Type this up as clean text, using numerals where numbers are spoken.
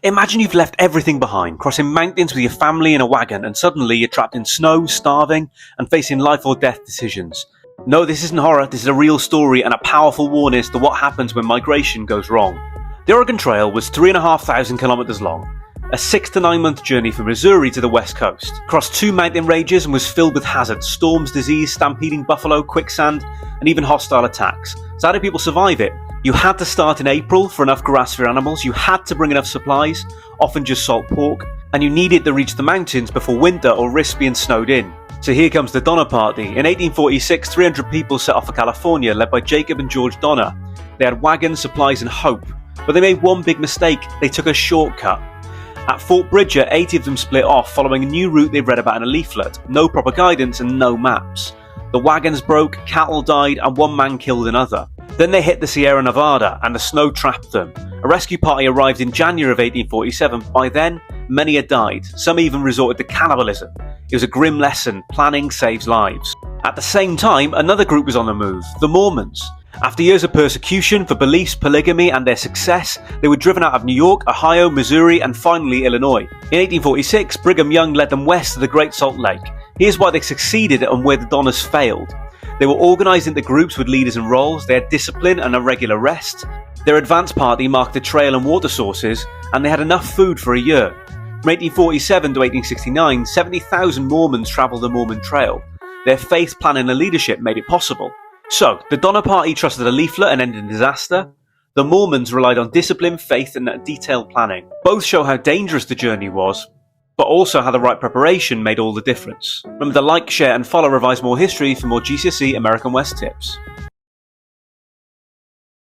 Imagine you've left everything behind, crossing mountains with your family in a wagon, and suddenly you're trapped in snow, starving, and facing life or death decisions. No, this isn't horror, this is a real story and a powerful warning as to what happens when migration goes wrong. The Oregon Trail was 3,500 kilometers long, a 6 to 9 month journey from Missouri to the west coast, crossed 2 mountain ranges and was filled with hazards: storms, disease, stampeding buffalo, quicksand, and even hostile attacks. So how did people survive it? You had to start in April for enough grass for animals, you had to bring enough supplies, often just salt pork, and you needed to reach the mountains before winter or risk being snowed in. So here comes the Donner Party. In 1846, 300 people set off for California, led by Jacob and George Donner. They had wagons, supplies and hope, but they made one big mistake: they took a shortcut. At Fort Bridger, 80 of them split off, following a new route they'd read about in a leaflet. No proper guidance and no maps. The wagons broke, cattle died, and one man killed another. Then they hit the Sierra Nevada, and the snow trapped them. A rescue party arrived in January of 1847. By then, many had died. Some even resorted to cannibalism. It was a grim lesson: planning saves lives. At the same time, another group was on the move: the Mormons. After years of persecution for beliefs, polygamy, and their success, they were driven out of New York, Ohio, Missouri, and finally Illinois. In 1846, Brigham Young led them west to the Great Salt Lake. Here's why they succeeded and where the Donners failed. They were organised into groups with leaders and roles, they had discipline and a regular rest, their advance party marked the trail and water sources, and they had enough food for a year. From 1847 to 1869, 70,000 Mormons travelled the Mormon Trail. Their faith, planning and leadership made it possible. So, the Donner Party trusted a leaflet and ended in disaster. The Mormons relied on discipline, faith and detailed planning. Both show how dangerous the journey was, but also how the right preparation made all the difference. Remember to like, share and follow Revise More History for more GCSE American West tips.